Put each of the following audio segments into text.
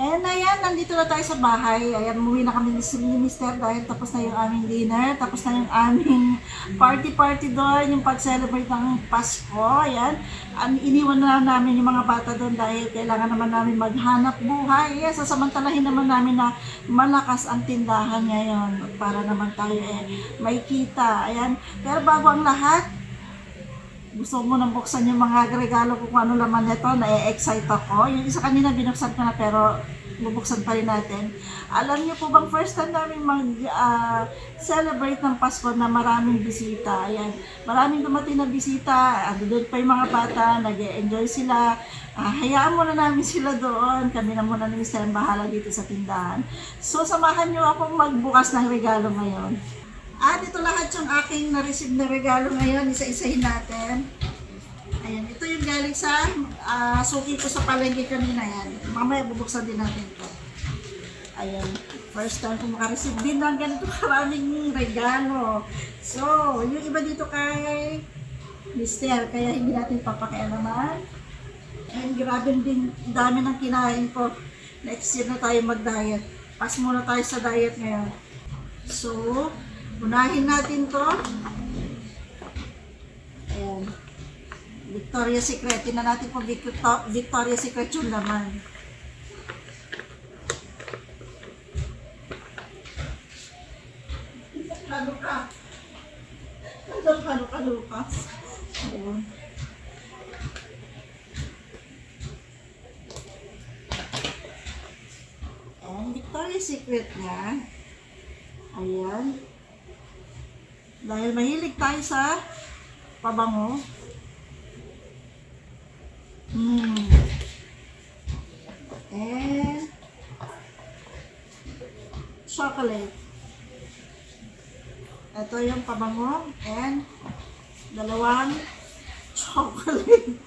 And ayan, nandito na tayo sa bahay. Ayan, umuwi na kami ni Mister dahil tapos na yung aming dinner, tapos na yung aming party-party doon, yung pag-celebrate ng Pasko. Ayan, iniwan na namin yung mga bata doon dahil kailangan naman namin maghanap buhay. Ayan, sasamantalahin naman namin na malakas ang tindahan ngayon para naman tayo may kita. Ayan, pero bago ang lahat, gusto mo nang buksan yung mga regalo ko kung ano laman nito, na-excite ako. Yung isa kanina binuksan ko na pero bubuksan pa rin natin. Alam niyo po bang first time namin mag-celebrate ng Pasko na maraming bisita. Ayan, maraming dumating na bisita. Doon pa yung mga bata, nag-enjoy sila. Hayaan muna namin sila doon. Kami na muna ni Mr. ang bahala dito sa tindahan. So samahan niyo akong magbukas ng regalo ngayon. At ito lahat yung aking na-receive na regalo ngayon. Isa-isahin natin. Ayan, ito yung galing sa suki ko sa palengke kanina yan. Mamaya bubuksan din natin ito. Ayan, first time ko makareceive din ng ganito maraming regalo. So, yung iba dito kay Mister, kaya hindi natin papakialaman. And grabe din, dami ng kinain ko. Next year na tayo mag-diet. Pass muna tayo sa diet ngayon. So, unahin natin to. Ayan. Victoria's Secret. Tingnan natin kung Victoria's Secret yung laman. Kaluka. Kaluka. Ayan. Ayan. Victoria's Secret niya. Ayan. Dahil mahilig tayo sa pabango. And chocolate. Ito yung pabango and dalawang chocolate.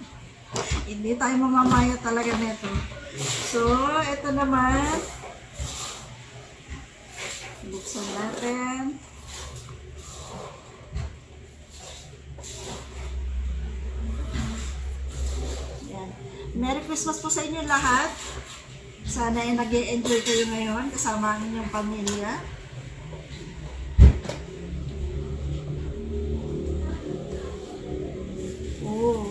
Hindi tayo mamamaya talaga nito. So, ito naman. Buksan natin. Merry Christmas po sa inyo lahat. Sana ay nag-e-enjoy kayo ngayon kasama ang inyong pamilya. Oh.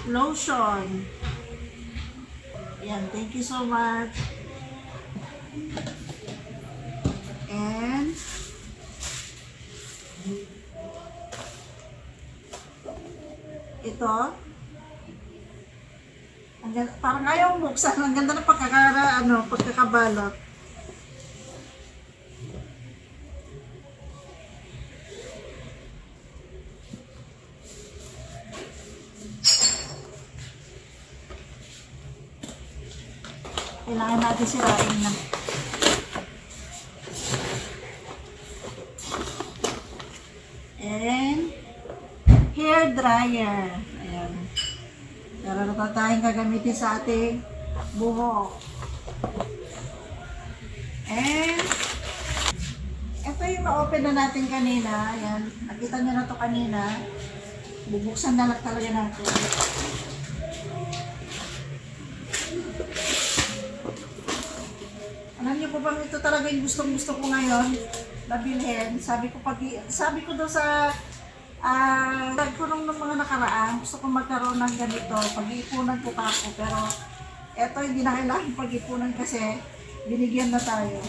Lotion. Yan, thank you so much. And ito ang ganda, parang ayaw buksan. Ang ganda ng pagkakabalot. Kailangan natin sirain na. And hair dryer. Ayan. Meron na tayong gagamitin sa ating buhok. And ito yung na-open na natin kanina. Ayan. Nakita nyo na to kanina. Bubuksan na lang talaga natin. Alam niyo po bang ito talaga yung gustong-gusto ko ngayon nabilhin. Sabi ko daw sa nagpunong ng mga nakaraan, gusto ko magkaroon ng ganito, pag-iipunan ko pa ako, pero eto hindi na kailangan pag-iipunan kasi binigyan na tayo.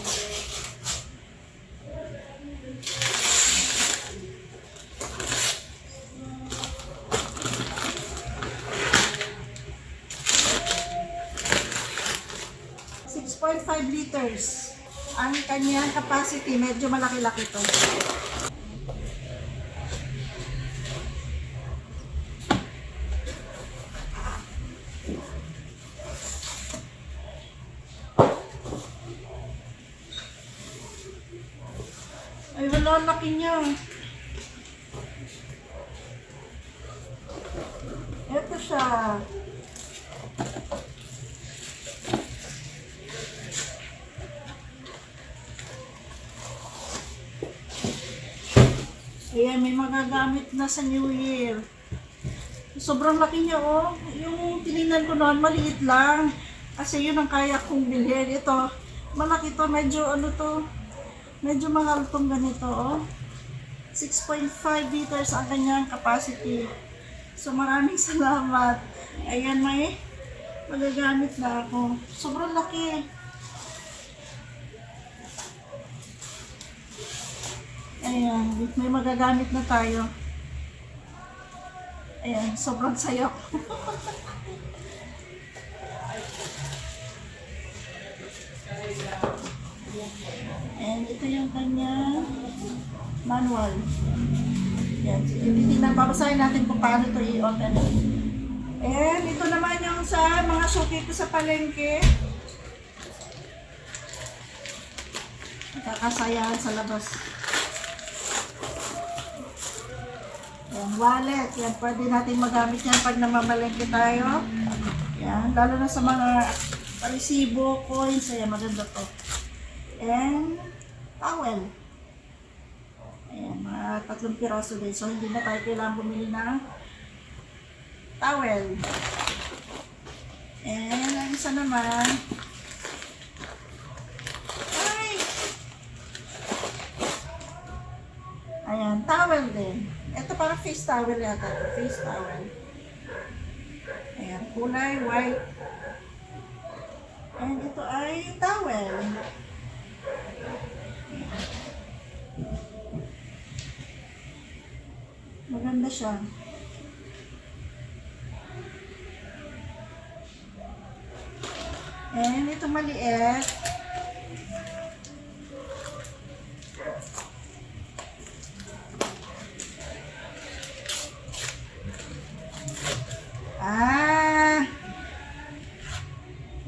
.5 liters. Ang kanyang capacity, medyo malaki-laki to. Ay, wala, laki niya. Ito siya. Ayan, may magagamit na sa New Year. Sobrang laki niya, oh. Yung tinignan ko noon, maliit lang. Kasi yun ang kaya kong bilhin. Ito, malaki to. Medyo ano to. Medyo mahal tong ganito, oh. 6.5 liters ang kanyang capacity. So maraming salamat. Ayan, may magagamit na ako. Sobrang laki. Ayan, may magagamit na tayo. Ayan, sobrang sayo. And ito yung kanyang manual. Yan, titignan, babasahin natin kung paano ito i-open. And ito naman yung sa mga suki ko sa palengke. Kakasayahan sa labas. Yan, wallet. Yan, pwede natin magamit yan pag namamalengke tayo. Yan, lalo na sa mga resibo, coins. Ayan, maganda to. And towel. Ayan, mga 3 piraso din. So, hindi na tayo kailangan bumili ng towel. And ang isa naman, ayan, towel din. Ito parang face towel yata. Face towel. Ayan, kulay white. And ito ay towel. Maganda siya. And ito maliit.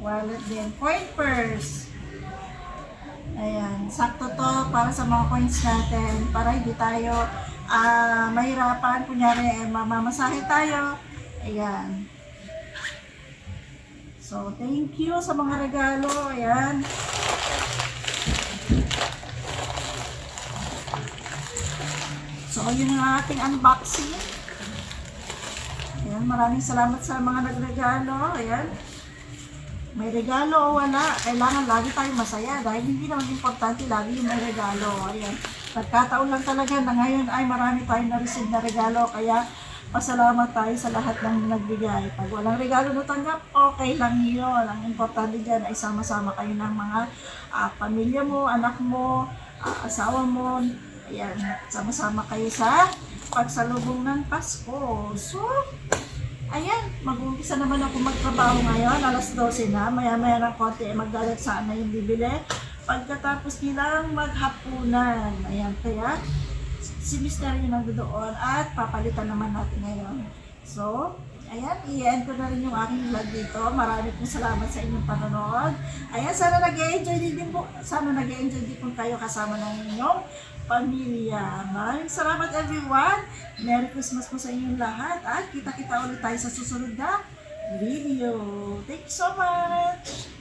Wallet din. Coin purse. Ayan. Sakto to para sa mga coins natin. Para hindi tayo mahirapan. Kunyari, mamamasahe tayo. Ayan. So, thank you sa mga regalo. Ayan. So, yun ang ating unboxing. Ayan. Maraming salamat sa mga nagregalo. Ayan. May regalo o wala, kailangan lagi tayong masaya dahil hindi naman importante lagi yung may regalo. Ayan. Nagkataon lang talaga na ngayon ay marami tayong na-receive na regalo, kaya pasalamat tayo sa lahat ng nagbigay. Pag walang regalo natanggap, okay lang yun. Ang importante dyan ay sama-sama kayo ng mga pamilya mo, anak mo, asawa mo. Ayan, sama-sama kayo sa pagsalubong ng Pasko. So, ayan, mag-umpisa naman ako magtrabaho ngayon. Alas 12 na. Maya-maya ng konti, magdalagsaan na yung bibili. Pagkatapos nilang maghapunan. Ayan, kaya si Mr. yung nandoon at papalitan naman natin ngayon. So, ayan, i-end ko na rin yung aking vlog dito. Marami pong salamat sa inyong panonood. Ayan, sana nag-e-enjoy din po. Sana nag-e-enjoy din po kayo kasama ng inyong pamilya. Maraming salamat everyone. Merry Christmas po sa inyong lahat. At kita-kita ulit tayo sa susunod na video. Thank you so much.